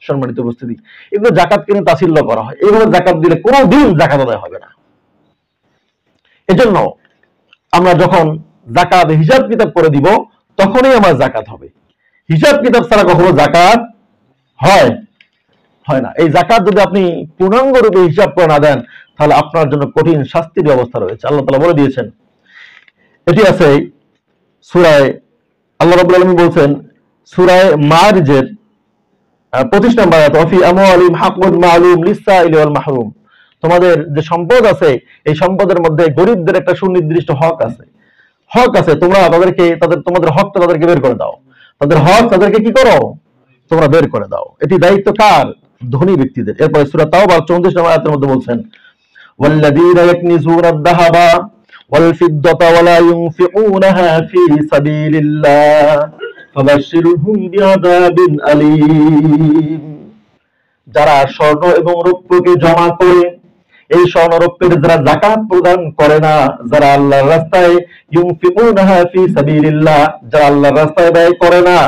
সম্মানিত উপস্থিতি, এগুলো জাকাতকে নিয়ে তাচ্ছিল্য করা হয়। এইভাবে জাকাত দিলে কোনোদিন জাকাত আদায় হবে না। এজন্য আমরা যখন জাকাত হিসাব কিতাব করে দিব তখনই আমার জাকাত হবে। হিসাব কিতাব ছাড়া কখনো জাকাত হয় না। এই জাকাত যদি আপনি পূর্ণাঙ্গ রূপে হিসাব করে না দেন তাহলে আপনার জন্য কঠিন শাস্তির ব্যবস্থা রয়েছে। আল্লাহ তাআলা বলে দিয়েছেন, এটি আছে সূরা আল্লাহ রাব্বুল আলামিন বলছেন সূরা মারিজের 25 নম্বর আয়াত, ওয়াফি আমওয়ালিহিম হাক্কুন মা'লুম লিস-সাইলি ওয়াল মাহরুম। তোমাদের যে সম্পদ আছে এই সম্পদের মধ্যে গরিবদের একটা সুনির্দিষ্ট হক আছে। তোমরা তোমাদের হকটা তাদেরকে বের করে দাও। তাদের হক তাদেরকে কি করো? তোমরা বের করে দাও। এটি দায়িত্ব কার? ধনী ব্যক্তিদের। এরপরে সূরা তাওবার 34 নম্বর আয়াতের মধ্যে বলছেন, ওয়াল্লাযীনা ইয়াকনিজুনা আদ-দাহাবা ওয়াল ফিদ্দাতা ওয়ালা ইউনফিকুনাহা ফী সাবিলিল্লাহ ফাবাশশিরহুম বিআযাবিন আলীম। যারা স্বর্ণ এবং রৌপ্যকে জমা করে, এই স্বর্ণ রৌপ্যের যারা যাকাত প্রদান করে না, যারা আল্লাহর রাস্তায় ইউনফিকুনাহা ফী সাবিলিল্লাহ, যারা আল্লাহর রাস্তায় ব্যয় করে না,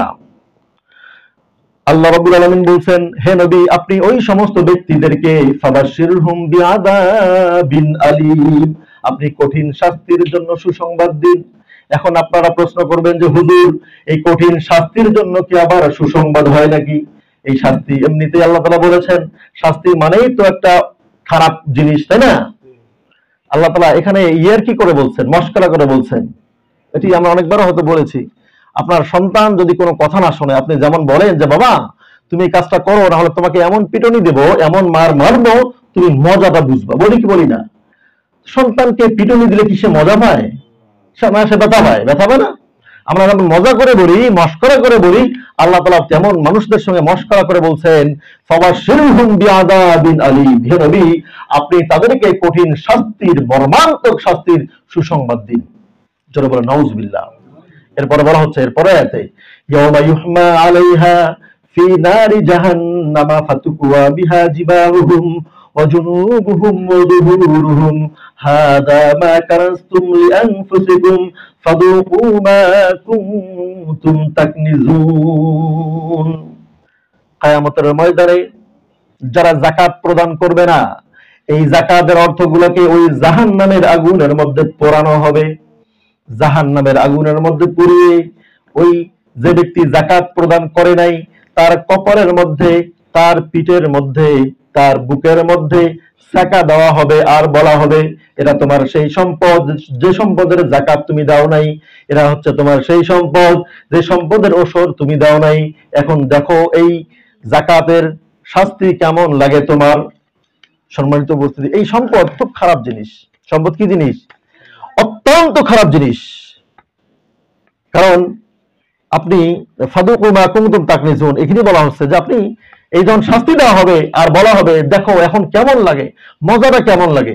আল্লাহ রাব্বুল আলামিন বলছেন, হে নবী আপনি ওই সমস্ত ব্যক্তিদেরকে ফাবাশশিরহুম বিআযাবিন আলীম, আপনি কঠিন শাস্তির জন্য সুসংবাদ দিন। এখন আপনারা প্রশ্ন করবেন যে হুজুর এই কঠিন শাস্তির জন্য কি আবার সুসংবাদ হয় নাকি? এই শাস্তি এমনিতেই আল্লাহ তাআলা বলেছেন, শাস্তি মানেই তো একটা খারাপ জিনিস, তাই না? আল্লাহ তাআলা এখানে ইয়ারকি করে বলছেন, মশকরা করে বলছেন। এটি আমরা অনেকবার হয়তো বলেছি। আপনার সন্তান যদি কোনো কথা না শোনে, আপনি যেমন বলেন যে বাবা তুমি এই কাজটা করো, না হলে তোমাকে এমন পিটনি দেব, এমন মার মারবো, তুমি মজাটা বুঝবা, বলি কি বলি না? সন্তানকে পিটনি দিলে কি সে মজা পায়? সে ব্যথা পায়? ব্যথা পায় না। আমরা যখন মজা করে বলি, মশকরা করে বলি, আল্লাহ তাআলা তেমন মানুষদের সঙ্গে মশকরা করে বলছেন, ফাবাশশিরহুম বিআযাবিন আলীম, হে নবী আপনি তাদেরকে কঠিন শাস্তির, মর্মান্তিক শাস্তির সুসংবাদ দিন। জোরে বলেন নাউযুবিল্লাহ। এরপরে বলা হচ্ছে, এরপরে আয়াতে, ইয়াউমা ইউহমা আলাইহা ফি নারি জাহান্নামা ফাতুকওয়া বিহা জিবাহুম ওয়া জুনুবুহুম ওয়া যুহুরুহুম হাদা মা কারাসতুম লিআনফুসিকুম ফাদুকু মা কুনতুম তাকনিজুন। কিয়ামতের ময়দানে যারা যাকাত প্রদান করবে না, এই যাকাতের অর্থগুলোকে ওই জাহান্নামের আগুনের মধ্যে পোড়ানো হবে। জাহান্নামের আগুনের মধ্যে পুড়িয়ে ওই যে ব্যক্তি যাকাত প্রদান করে নাই তার কপালের মধ্যে, তার পিঠের মধ্যে, তার বুকের মধ্যে ছাকা দেওয়া হবে, আর বলা হবে এরা তোমার সেই সম্পদ, যে সম্পদের যাকাত তুমি দাও নাই, এরা হচ্ছে তোমার সেই সম্পদ যে সম্পদের ওসর তুমি দাও নাই। এখন দেখো এই যাকাতের শাস্তি কেমন লাগে তোমার। সম্মানিত উপস্থিতি, এই সম্পদ খুব খারাপ জিনিস। সম্পদ কি জিনিস? অত্যন্ত খারাপ জিনিস। কারণ আপনি ফাদুকু মা কুনতুম তাকনিজুন, এখানে বলা হচ্ছে যে আপনি এই যখন শাস্তি দেওয়া হবে আর বলা হবে দেখো এখন কেমন লাগে, মজাটা কেমন লাগে।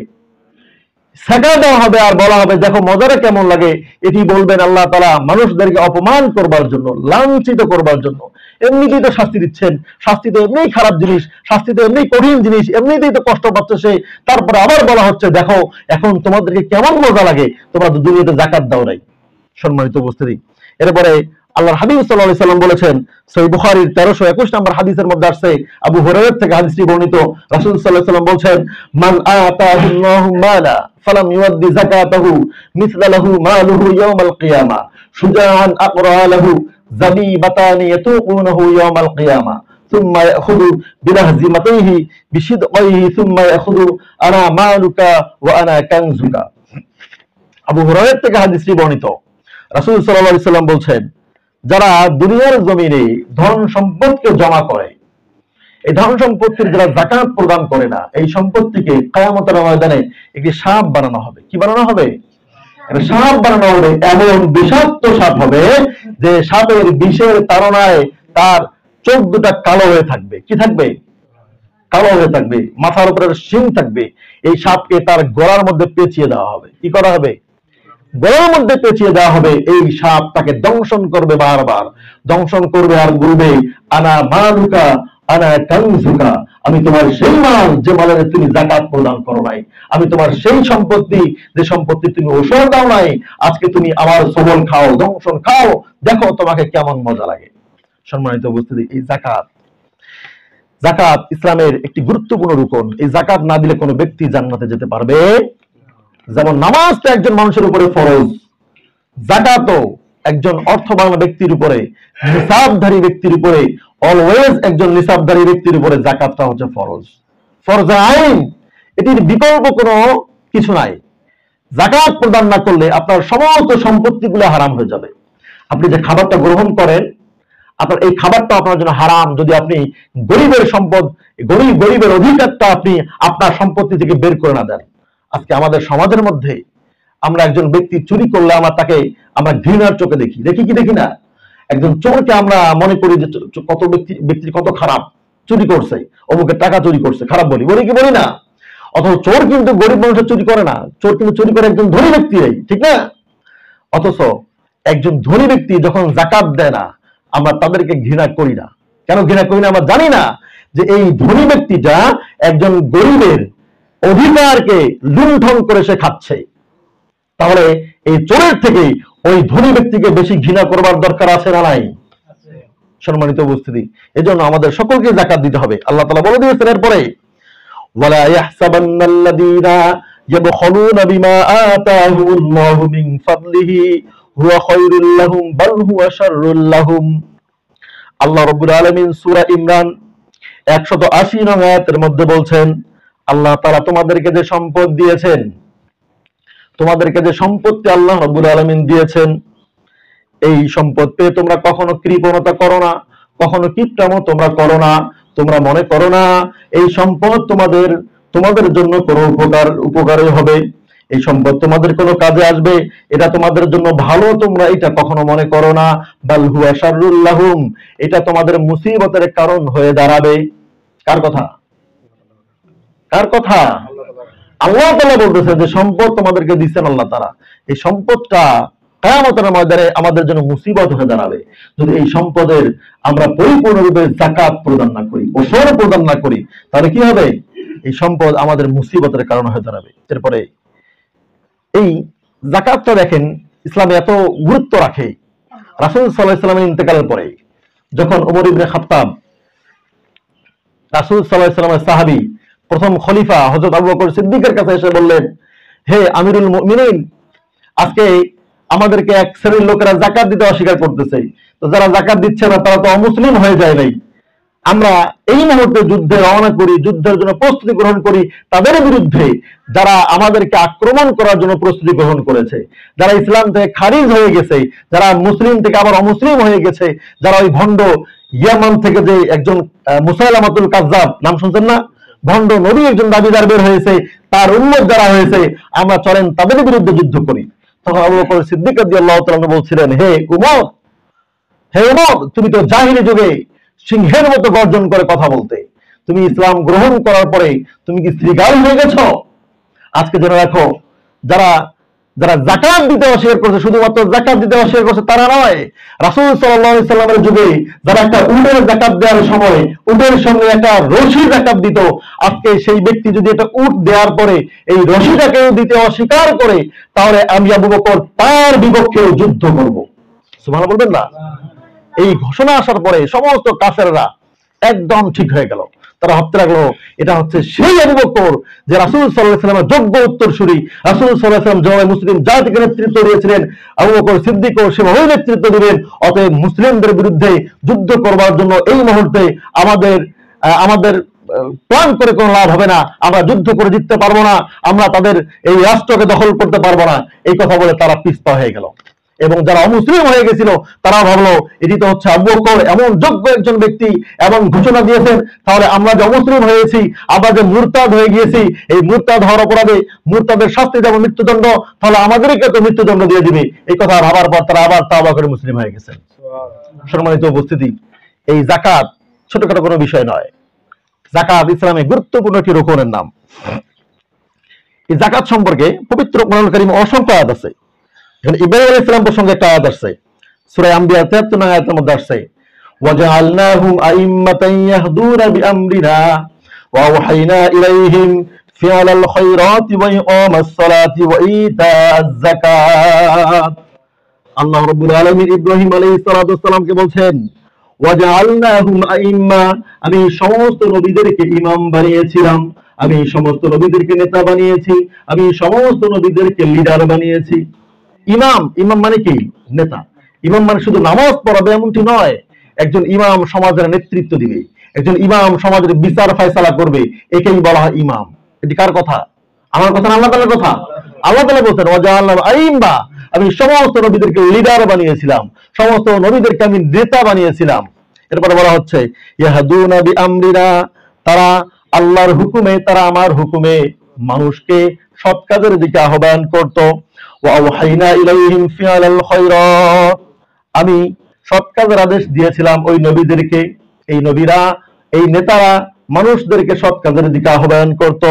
ছাকা দেওয়া হবে আর বলা হবে দেখো মজাটা কেমন লাগে। এটি বলবেন আল্লাহ তাআলা মানুষদেরকে অপমান করবার জন্য, লাঞ্ছিত করবার জন্য। এমনিতেই তো শাস্তি দিচ্ছেন, শাস্তি তো এমনিই খারাপ জিনিস, শাস্তি তো এমনি কঠিন জিনিস, এমনিতেই তো কষ্ট পাচ্ছে সে, তারপরে আবার বলা হচ্ছে দেখো এখন তোমাদেরকে কেমন মজা লাগে, তোমরা তো দুনিয়াতে যাকাত দাও নাই। সম্মানিত উপস্থিতি, এরপরে আল্লাহর হাবিব সাল্লাল্লাহু আলাইহি সাল্লাম বলেছেন, সহিহ বুখারীর 1321 নম্বর হাদিসের মধ্যে আসছে, আবু হুরায়রা থেকে হাদিসটি বর্ণিত, রাসূল সাল্লাল্লাহু আলাইহি সাল্লাম বলছেন, মান আতাহুল্লাহু মালা ফালাম ইউদ্দি যাকাতাহু মিসলা লাহু মালুহু ইয়াউমাল কিয়ামা শুজাআন আকরা লাহু যাবিবাতানি ইয়াতুকুনাহু ইয়াউমাল কিয়ামা সুম্মা ইয়াখুযু বিলাহজিমাতিহি বিশিদqihi সুম্মা ইয়াখুযু আনা মালুকা ওয়া আনা কানজুকা। আবু হুরায়রা থেকে হাদিসটি বর্ণিত, রাসূল সাল্লাল্লাহু আলাইহি সাল্লাম বলছেন, যারা দুনিয়ার জমিনে ধন সম্পদকে জমা করে, এই ধন সম্পত্তির যারা যাকাত প্রদান করে না, এই সম্পত্তিকে কিয়ামতের ময়দানে একটি সাপ বানানো হবে। কি বানানো হবে? একটা সাপ বানানো হবে, এমন বিষাক্ত সাপ হবে যে সাপের বিষের তাড়নায় তার চোখ দুটা কালো হয়ে থাকবে। কি থাকবে? কালো হয়ে থাকবে। মাথার উপরে শিং থাকবে। এই সাপকে তার গলার মধ্যে পেঁচিয়ে দেওয়া হবে। কি করা হবে? গলার মধ্যে পেঁচিয়ে দেওয়া হবে। এই সাপ তাকে দংশন করবে, বারবার দংশন করবে আর বলবে, আনা মালুকা আনা কানজুকা, আমি তোমার সেই মাল যে মালের তুমি যাকাত প্রদান করো নাই, আমি তোমার সেই সম্পত্তি যে সম্পত্তি তুমি ওসর দাও নাই, আজকে তুমি আমার সবল খাও, দংশন খাও, দেখো তোমাকে কেমন মজা লাগে। সম্মানিত উপস্থিতি, এই যাকাত, যাকাত ইসলামের একটি গুরুত্বপূর্ণ রুকন। এই যাকাত না দিলে কোনো ব্যক্তি জান্নাতে যেতে পারবে। যেমন নামাজটা একজন মানুষের উপরে ফরজ, যাকাতও একজন অর্থবান ব্যক্তির উপরে, নিসাবধারী ব্যক্তির উপরে, অলওয়েজ একজন নিসাবধারী ব্যক্তির উপরে যাকাতটা হচ্ছে ফরজ, ফরজে আইন। এটির বিকল্প কোনো কিছু নাই। যাকাত প্রদান না করলে আপনার সমস্ত সম্পত্তিগুলো হারাম হয়ে যাবে। আপনি যে খাবারটা গ্রহণ করেন, আপনার এই খাবারটা আপনার জন্য হারাম যদি আপনি গরিবের সম্পদ, গরিবের অধিকারটা আপনি আপনার সম্পত্তি থেকে বের করে না দেন। আজকে আমাদের সমাজের মধ্যে আমরা একজন ব্যক্তি চুরি করলে আমরা ঘৃণার চোখে দেখি কি দেখি না? একজন চোরকে আমরা মনে করি যে কত ব্যক্তি কত খারাপ, চুরি করছে, অমুকের টাকা চুরি করছে, খারাপ বলি কি বলি না? অথচ চোর কিন্তু গরিব মানুষের চুরি করে না, চোর কিন্তু চুরি করে একজন ধনী ব্যক্তি, ঠিক না? অথচ একজন ধনী ব্যক্তি যখন যাকাত দেয় না, আমরা তাদেরকে ঘৃণা করি না। কেন ঘৃণা করি না? আমরা জানি না যে এই ধনী ব্যক্তিটা একজন গরিবের অধিকারকে লুণ্ঠন করে সে খাচ্ছে। তাহলে এই চোরের থেকে ওই ধনী ব্যক্তিকে বেশি ঘৃণা করবার দরকার আছে না নাই? সম্মানিত উপস্থিতি, এজন্য আমাদের সকলকে যাকাত দিতে হবে। আল্লাহ তাআলা বলে দিয়েছেন এরপরে, ওয়ালা ইয়াহসাবান্নাল্লাযীনা ইয়াবখুলুনা বিমা আতাহুমুল্লাহু মিন ফাদলিহি হুয়া খায়রুল লাহুম বাল হুয়া শাররুল লাহুম। আল্লাহ রাব্বুল আলামিন সূরা ইমরান 180 নং আয়াতের মধ্যে বলছেন, আল্লাহ তাআলা তোমাদেরকে যে সম্পদ দিয়েছেন, তোমাদেরকে যে সম্পত্তি আল্লাহ রাব্বুল আলামিন দিয়েছেন, এই সম্পদ পেয়ে তোমরা কখনো কৃপণতা করো না, কখনো কিপটামো তোমরা করো না। তোমরা মনে করো না এই সম্পদ তোমাদের জন্য কোনো উপকারই হবে, এই সম্পদ তোমাদের কোনো কাজে আসবে, এটা তোমাদের জন্য ভালো, তোমরা এটা কখনো মনে করো না। বাল হুয়া শাররুল লাহুম, এটা তোমাদের মুসিবতের কারণ হয়ে দাঁড়াবে। কার কথা? আল্লাহ তাআলা বলতেছেন যে সম্পদ তোমাদেরকে দিচ্ছেন আল্লাহ তাআলা, এই সম্পদটা কিয়ামতের ময়দানে আমাদের জন্য মুসিবত হয়ে দাঁড়াবে যদি এই সম্পদের আমরা পরিপূর্ণরূপে যাকাত প্রদান না করি, ওসর প্রদান না করি। তাহলে কি হবে? এই সম্পদ আমাদের মুসিবতের কারণ হয়ে দাঁড়াবে। এরপরে এই যাকাতটা দেখেন ইসলামে এত গুরুত্ব রাখে। রাসূল সাল্লাল্লাহু আলাইহি ওয়াসাল্লামের ইন্তেকালের পরে যখন ওমর ইবনে খাত্তাব, রাসূল সাল্লাল্লাহু আলাইহি ওয়াসাল্লামের সাহাবী, প্রথম খলিফা হযরত আবু বকর সিদ্দিকের কাছে এসে বললেন, হে আমিরুল মুমিনিন, আজকে আমাদেরকে এক শ্রেণীর লোকেরা যাকাত দিতে অস্বীকার করতেছে, তো যারা যাকাত দিচ্ছে না তারা তো অমুসলিম হয়ে যায় নাই। আমরা এই মুহূর্তে যুদ্ধে রওনা করি, যুদ্ধের জন্য প্রস্তুতি গ্রহণ করি তাদের বিরুদ্ধে যারা আমাদেরকে আক্রমণ করার জন্য প্রস্তুতি গ্রহণ করেছে, যারা ইসলাম থেকে খারিজ হয়ে গেছে, যারা মুসলিম থেকে আবার অমুসলিম হয়ে গেছে, যারা ওই ভণ্ড ইয়ামান থেকে যে একজন মুসাইলামাতুল কাজ্জাব, নাম শুনছেন না? ভণ্ড নবী একজন দাবিদার বের হয়েছে, তার উম্মত যারা হয়েছে, আমরা চলেন তাদের বিরুদ্ধে যুদ্ধ করি। তখন আবু বকর সিদ্দিক রাদিয়াল্লাহু তাআলা বলছিলেন, হে উমর, তুমি তো জাহিলি যুগে সিংহের মতো গর্জন করে কথা বলতে, তুমি ইসলাম গ্রহণ করার পরে তুমি কি শ্রীগাল হয়ে গেছো? আজকে জেনে রাখো, যারা যাকাত দিতে অস্বীকার করছে, শুধুমাত্র যাকাত দিতে অস্বীকার করছে তারা নয়, রাসূল সাল্লাল্লাহু আলাইহি সাল্লামের যুগে যারা একটা উটের যাকাত দেওয়ার সময় উটের সঙ্গে একটা রশি যাকাত দিত, আজকে সেই ব্যক্তি যদি একটা উট দেওয়ার পরে এই রশিটাকেও দিতে অস্বীকার করে, তাহলে আমি আবু বকর তার বিপক্ষে যুদ্ধ করব। সুবহানাল্লাহ বলবেন না? এই ঘোষণা আসার পরে সমস্ত কাফেররা একদম ঠিক হয়ে গেল। তারা ভাবতে লাগলো এটা হচ্ছে সেই আবু বকর যে রাসূল সাল্লাল্লাহু আলাইহি ওয়াসাল্লামের যোগ্য উত্তরসূরি। রাসূল সাল্লাল্লাহু আলাইহি ওয়াসাল্লাম জয় মুসলিম জাতিকে নেতৃত্ব দিয়েছিলেন, আবু বকর সিদ্দিকও সেভাবেই নেতৃত্ব দিবেন। অতএব মুসলিমদের বিরুদ্ধে যুদ্ধ করবার জন্য এই মুহূর্তে আমাদের প্ল্যান করে কোনো লাভ হবে না, আমরা যুদ্ধ করে জিততে পারবো না, আমরা তাদের এই রাষ্ট্রকে দখল করতে পারবো না। এই কথা বলে তারা পিছপা হয়ে গেল। এবং যারা অমুসলিম হয়ে গেছিল তারা ভাবলো এটি তো হচ্ছে আবু বকর এমন যোগ্য একজন ব্যক্তি এবং ঘোষণা দিয়েছেন, তাহলে আমরা যে অমুসলিম হয়েছি, আমরা যে মুরতাদ হয়ে গিয়েছি, এই মুরতাদ হওয়ার অপরাধে মুরতাদের শাস্তি যেমন মৃত্যুদণ্ড, তাহলে আমাদেরকে তো মৃত্যুদণ্ড দিয়ে দিবে। এই কথা ভাবার পর তারা আবার তাওবা করে মুসলিম হয়ে গেছেন। সম্মানিত উপস্থিতি, এই যাকাত ছোটখাটো কোনো বিষয় নয়। যাকাত ইসলামে গুরুত্বপূর্ণ একটি রুকনের নাম। এই যাকাত সম্পর্কে পবিত্র কোরআনুল কারীমে অসংখ্য আয়াত আছে। ইব্রাহিম আলাইহিস সালাম প্রসঙ্গে একটা আয়াত আসছে, সূরা আম্বিয়া 73 নং আয়াতের মধ্যে আসছে, ওয়াজআলনাহুম আইম্মাতান ইয়াহদুনা বিআমরিনা ওয়া আওহাইনা ইলাইহিম ফিআলাল খায়রাতি ওয়া ইকামাস সালাতি ওয়া ইতাআজ যাকাত। আল্লাহ রাব্বুল আলামিন ইব্রাহিম আলাইহিস সালাতু ওয়াস সালামকে বলছেন, ওয়াজআলনাহুম আইম্মা, আমি সমস্ত নবীদেরকে ইমাম বানিয়েছিলাম, আমি সমস্ত নবীদেরকে নেতা বানিয়েছি, আমি সমস্ত নবীদেরকে লিডার বানিয়েছি। ইমাম, ইমাম মানে কি? নেতা। ইমাম মানে শুধু নামাজ পড়াবে এমনটি নয়, একজন ইমাম সমাজের নেতৃত্ব দিবে, একজন ইমাম সমাজের বিচার ফয়সালা করবে, একেই বলা হয় ইমাম। এটি কার কথা? আমার কথা না আল্লাহ তাআলার কথা? আল্লাহ তাআলা বলছেন ওয়াজআলনাহুম আইম্মা, আমি সমস্ত নবীদেরকে লিডার বানিয়েছিলাম, সমস্ত নবীদেরকে আমি নেতা বানিয়েছিলাম। এরপরে বলা হচ্ছে ইয়াহদুনা বিআমরিনা, তারা আল্লাহর হুকুমে, তারা আমার হুকুমে মানুষকে সৎ কাজের দিকে আহ্বান করত। ওয়া আওহাইনা ইলাইহিম ফিআলাল খায়রাত, আমি সৎ কাজের আদেশ দিয়েছিলাম ওই নবীদেরকে। এই নবীরা, এই নেতারা মানুষদেরকে সৎ কাজের দিকে আহ্বান করত।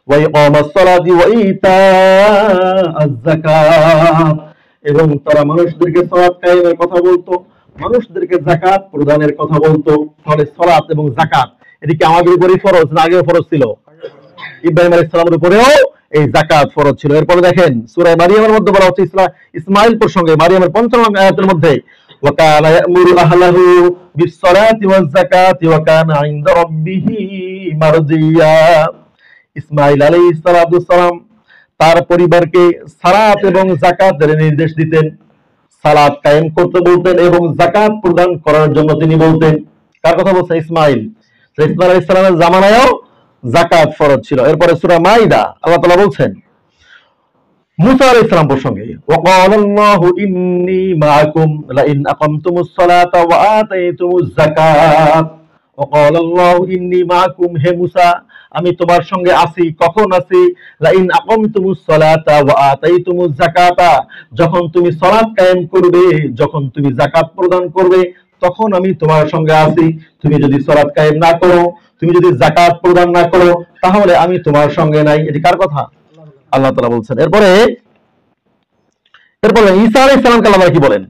ওয়া ইকামাস সালাতি ওয়া ইতাআজ যাকাত, এবং তারা মানুষদেরকে সালাত কায়েমের কথা বলতো, মানুষদেরকে যাকাত প্রদানের কথা বলতো। তাহলে সালাত এবং যাকাত এটি কি আমাদের উপরই ফরজ না আগেও ফরজ ছিল? ইব্রাহিম আলাইহিস সালামের উপরেও এই যাকাত ফরজ ছিল। এরপরে দেখেন সূরা মারিয়ামের মধ্যে বলা হচ্ছে ইসমাঈল প্রসঙ্গে, মারিয়ামের ৫৫ আয়াতের মধ্যে ওয়া কানা ইয়ামুরু আহলাহু বিস-সালাতি ওয়াজ-যাকাতি ওয়া কানা ইনদা রাব্বিহি মারদিয়া। ইসমাঈল আলাইহিস সালাম তার পরিবারকে সালাত এবং যাকাতের নির্দেশ দিতেন, সালাত কায়েম করতে বলতেন এবং যাকাত প্রদান করার জন্য তিনি বলতেন। কার কথা বলছেন? ইসমাঈল। ইসমাঈল আলাইহিস সালামের জামানায়ও যাকাত ফরজ ছিল। এরপরে সূরা মাইদা আল্লাহ তাআলা বলছেন মুসা আলাইহিস সালাম প্রসঙ্গে ওয়াকালাল্লাহু ইন্নী মাআকুম লাইন আকামতুমুস সালাতা ওয়া আতাইতুমুজ যাকাত। ওয়াকালাল্লাহু ইন্নী মাআকুম, হে মুসা আমি তোমার সঙ্গে আছি। কখন আছি? লাইন আকামতুমুস সালাতা ওয়া আতাইতুমুজ যাকাতা, যখন তুমি সালাত কায়েম করবে, যখন তুমি যাকাত প্রদান করবে, তখন আমি তোমার সঙ্গে আছি। তুমি যদি সালাত কায়েম না করো, তুমি যদি যাকাত প্রদান না করো, তাহলে আমি তোমার সঙ্গে নাই। এটি কার কথা? আল্লাহ তাআলা বলছেন। এরপরে ঈসা আলাইহিস সালামকে আল্লাহ কি বলেন?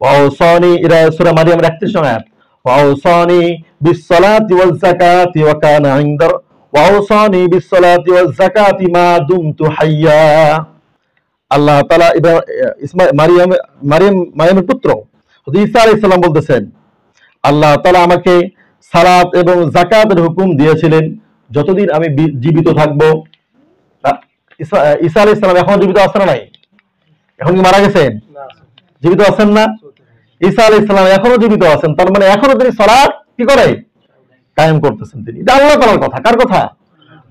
ওয়াউসানি, এরা সূরা মারিয়ামের ৩১ নং আয়াত। ওয়াউসানি বিস-সালাতি ওয়াজ-যাকাতি ওয়া কানা ইনদা ওয়াউসানি বিস-সালাতি ওয়াজ-যাকাতি মা দুমতু হাইয়া। আল্লাহ তাআলা মারিয়ামের পুত্র ঈসা আলাইহিস সালাম বলতেছেন আল্লাহ তাআলা আমাকে সালাত এবং যাকাতের হুকুম দিয়েছিলেন যতদিন আমি জীবিত থাকব। ঈসা আলাইহিস সালাম এখনো জীবিত আছেন না নাই? এখন কি মারা গেছেন? জীবিত আছেন না? ঈসা আলাইহিস সালাম এখনো জীবিত আছেন, তার মানে এখনো তিনি সালাত কি করে? কায়েম করতেছেন তিনি। এটা আল্লাহ তাআলার কথা। কার কথা?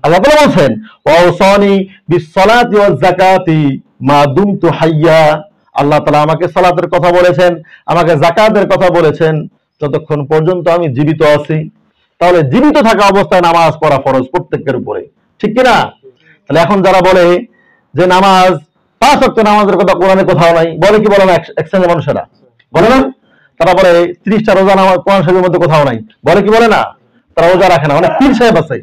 আল্লাহ তাআলা বলছেন ওয়াউসানি বিস-সালাতি ওয়াজ-যাকাতি মা দুমতু হাইয়া। আল্লাহ তাআলা আমাকে সালাতের কথা বলেছেন, আমাকে যাকাতের কথা বলেছেন যতক্ষণ পর্যন্ত আমি জীবিত আছি। তাহলে জীবিত থাকা অবস্থায় নামাজ পড়া ফরজ প্রত্যেকের উপরে, ঠিক কি না? তাহলে এখন যারা বলে যে নামাজ ৫ ওয়াক্ত নামাজের কথা কোরআনে কোথাও নাই, বলে কি বলে না? এক শ্রেণীর মানুষেরা বলে না? তারা বলে ৩০টা রোজা নামাজ কোরআন শরীফের মধ্যে কোথাও নাই, বলে কি বলে না? তারা রোজা রাখে না। অনেক পীর সাহেব আছে,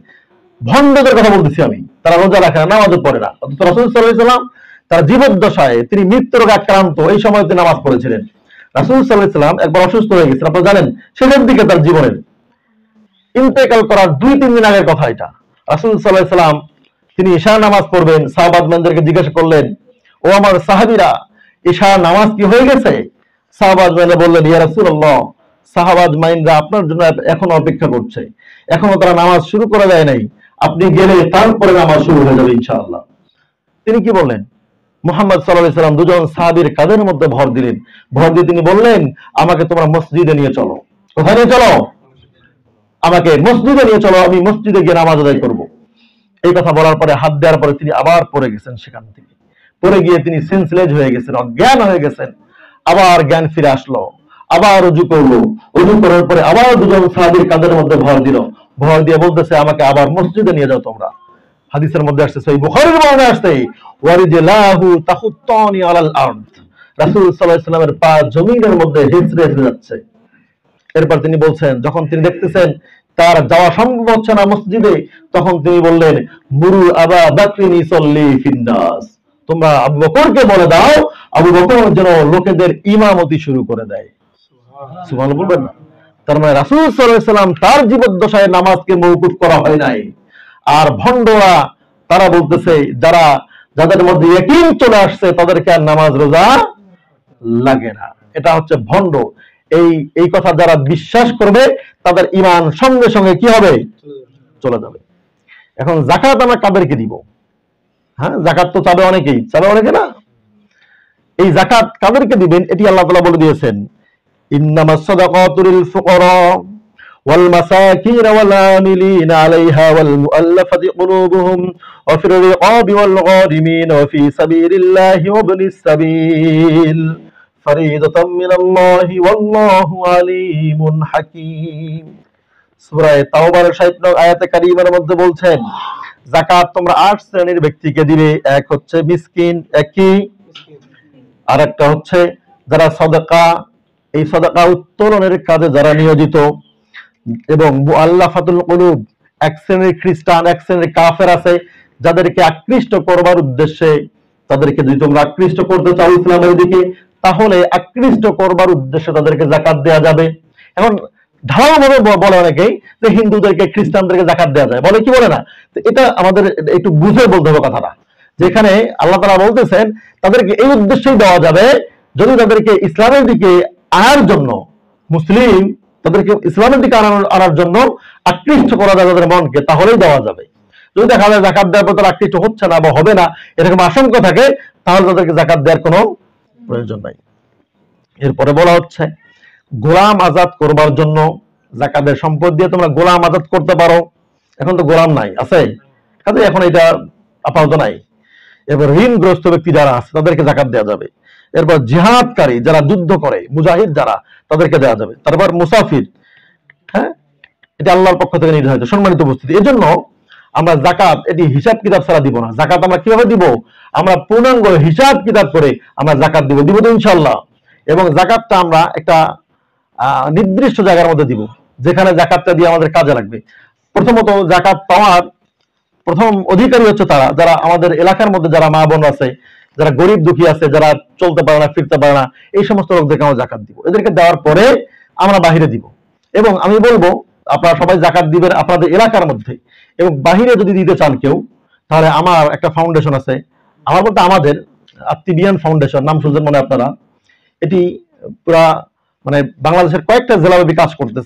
ভণ্ডদের কথা বলতেছি আমি, তারা রোজা রাখে না, নামাজও পড়ে না। অথচ রাসূল সাল্লাল্লাহু আলাইহি ওয়াসাল্লাম তার জীবদ্দশায় তিনি মৃত্যু রোগে আক্রান্ত, এই সময় তিনি নামাজ পড়েছিলেন। রাসূল সাল্লাল্লাহু আলাইহি ওয়াসাল্লাম একবার অসুস্থ হয়ে গেছেন, আপনারা জানেন, শেষের দিকে তার জীবনের ইন্তেকাল করার ২-৩ দিন আগের কথা এটা। রাসূল সাল্লাল্লাহু আলাইহি ওয়াসাল্লাম তিনি ইশার নামাজ পড়বেন, সাহাবাদেরকে জিজ্ঞাসা করলেন, ও আমার সাহাবীরা, ইশার নামাজ কি হয়ে গেছে? সাহাবারা বললেন, ইয়া রাসূলুল্লাহ, সাহাবারা আপনার জন্য এখনো অপেক্ষা করছে, এখনো তারা নামাজ শুরু করা যায় নাই, আপনি গেলে তারপরে নামাজ শুরু হয়ে যাবে ইনশাআল্লাহ। তিনি কি বললেন? মুহাম্মদ সাল্লাল্লাহু আলাইহি ওয়াসাল্লাম দুজন সাহাবীর কাঁধের মধ্যে ভর দিলেন, ভর দিয়ে তিনি বললেন, আমাকে তোমরা মসজিদে নিয়ে চলো। কোথায় নিয়ে চলো? আমাকে মসজিদে নিয়ে চলো, আমি মসজিদে গিয়ে নামাজ আদায় করব। এই কথা বলার পরে হাত দেওয়ার পরে তিনি আবার পড়ে গেছেন, সেখান থেকে পড়ে গিয়ে তিনি সেন্সলেস হয়ে গেছেন, অজ্ঞান হয়ে গেছেন। আবার জ্ঞান ফিরে আসলো, আবার ওযু করলো, ওযু করার পরে আবার দুজন সাহাবীর কাঁধের মধ্যে ভর দিল, ভর দিয়ে বলতেছে, আমাকে আবার মসজিদে নিয়ে যাও তোমরা। হাদিসের মধ্যে আসছে, সহিহ বুখারীর বর্ণনা আসছে, ওয়ারিজলাহু তাখুত্তানি আলাল আরদ, রাসূল সাল্লাল্লাহু আলাইহি ওয়াসাল্লামের পা জমিনের মধ্যে হেঁচড়ে হেঁচড়ে যাচ্ছে। এরপর তিনি বলছেন, যখন তিনি দেখতেছেন তার যাওয়া সম্ভব হচ্ছে না মসজিদে, তখন তিনি বললেন, মুরু আবা বাকরিন ইসাল্লি ফিন্নাস, তোমরা আবু বকরকে বলে দাও আবু বকর যেন লোকেদের ইমামতি শুরু করে দেয়। সুবহানাল্লাহ বলবেন না? তার মানে রাসূল সাল্লাল্লাহু আলাইহি ওয়াসাল্লাম তার জীবদ্দশায় নামাজকে মওকুফ করা হয় নাই। আর ভণ্ডরা তারা বলতেছে, যাদের মধ্যে ইয়াকিন চলে আসছে তাদেরকে আর নামাজ রোজা লাগে না। এটা হচ্ছে ভণ্ড। এই এই কথা যারা বিশ্বাস করবে তাদের ঈমান সঙ্গে সঙ্গে কি হবে? চলে যাবে। এখন যাকাত আমরা কাদেরকে দিব? হ্যাঁ, যাকাত তো চাবে অনেকেই, চাবে অনেকে না। এই যাকাত কাদেরকে দিবেন এটি আল্লাহ তাআলা বলে দিয়েছেন, ইন্নামাস সাদাকাতু লিল ফুকারা ওয়াল মাসাকিন ওয়াল আমিলিনা আলাইহা ওয়াল মুআল্লাফাতি কুলুবুহুম ওয়া ফির রিকাবি ওয়াল গারিমিন ওয়া ফি সাবিলিল্লাহি ওয়া ইবনিস সাবিল ফরিদাতাম মিনাল্লাহি ওয়াল্লাহু আলিমুন হাকীম। সূরা তাওবার 60 নং আয়াতে কারিমার মধ্যে বলছেন, যাকাত তোমরা 8 শ্রেণীর ব্যক্তিকে দিবে। এক হচ্ছে মিসকিন, এক কি? আর একটা হচ্ছে যারা সাদাকা, এই সাদাকা উত্তোলনের কাজে যারা নিয়োজিত, এবং মুআল্লাফাতুল কুলুব, এক শ্রেণীর খ্রিস্টান, এক শ্রেণীর কাফের আছে যাদেরকে আকৃষ্ট করবার উদ্দেশ্যে, তাদেরকে যদি তোমরা আকৃষ্ট করতে চাও ইসলামের দিকে, তাহলে আকৃষ্ট করবার উদ্দেশ্যে তাদেরকে যাকাত দেয়া যাবে। এখন ঢালাওভাবে বলে অনেকেই যে হিন্দুদেরকে, খ্রিস্টানদেরকে যাকাত দেয়া যায়, বলে কি বলে না? তো এটা আমাদের একটু বুঝে বলতে হবে কথাটা। যেখানে আল্লাহ তাআলা বলতেছেন তাদেরকে এই উদ্দেশ্যেই দেওয়া যাবে যদি তাদেরকে ইসলামের দিকে আনার জন্য, মুসলিম তাদেরকে ইসলামের দিকে আনার জন্য আকৃষ্ট করা যায় তাদের মনকে, তাহলেই দেওয়া যাবে। যদি দেখা যায় যাকাত দেওয়ার পর তারা আকৃষ্ট হচ্ছে না বা হবে না, এরকম আশঙ্কা থাকে, তাহলে তাদেরকে যাকাত দেওয়ার কোনো প্রয়োজন নাই। এরপরে বলা হচ্ছে গোলাম আজাদ করবার জন্য যাকাতের সম্পদ দিয়ে তোমরা গোলাম আজাদ করতে পারো। এখন তো গোলাম নাই, আছে? কাজে এখন এটা আপাতত নাই। এরপর ঋণগ্রস্ত ব্যক্তি যারা আছে তাদেরকে যাকাত দেওয়া যাবে। এরপর জিহাদকারী যারা যুদ্ধ করে, মুজাহিদ যারা, তাদেরকে দেওয়া যাবে। তারপর মুসাফির, হ্যাঁ, এটা আল্লাহর পক্ষ থেকে নির্ধারিত সম্মানিত উপস্থিতি। এজন্য আমরা যাকাত এটি হিসাব কিতাব ছাড়া দিব না। যাকাত আমরা কিভাবে দিব? আমরা পূর্ণাঙ্গ হিসাব কিতাব করে আমরা যাকাত দিব তো ইনশাআল্লাহ। এবং যাকাতটা আমরা একটা নির্দিষ্ট জায়গার মধ্যে দিব, যেখানে যাকাতটা দিয়ে আমাদের কাজে লাগবে। প্রথমত যাকাত পাওয়ার প্রথম অধিকারী হচ্ছে তারা যারা আমাদের এলাকার মধ্যে যারা মা বোন আছে, যারা গরিব দুঃখী আছে, যারা চলতে পারে না, ফিরতে পারে না, এই সমস্ত লোকদেরকে আমরা যাকাত দিব। এদেরকে দেওয়ার পরে আমরা বাহিরে দিব। এবং আমি বলবো আপনারা সবাই যাকাত দিবেন আপনাদের এলাকার মধ্যে, এবং বাহিরে যদি দিতে চান কেউ, তাহলে আমার একটা ফাউন্ডেশন আছে, আমার বলতে আমাদের আত্মিবিয়ান ফাউন্ডেশন, নাম শুনছেন মনে আপনারা। এটি পুরা মানে বাংলাদেশের কয়েকটা জেলাব্যাপী কাজ করতেছে।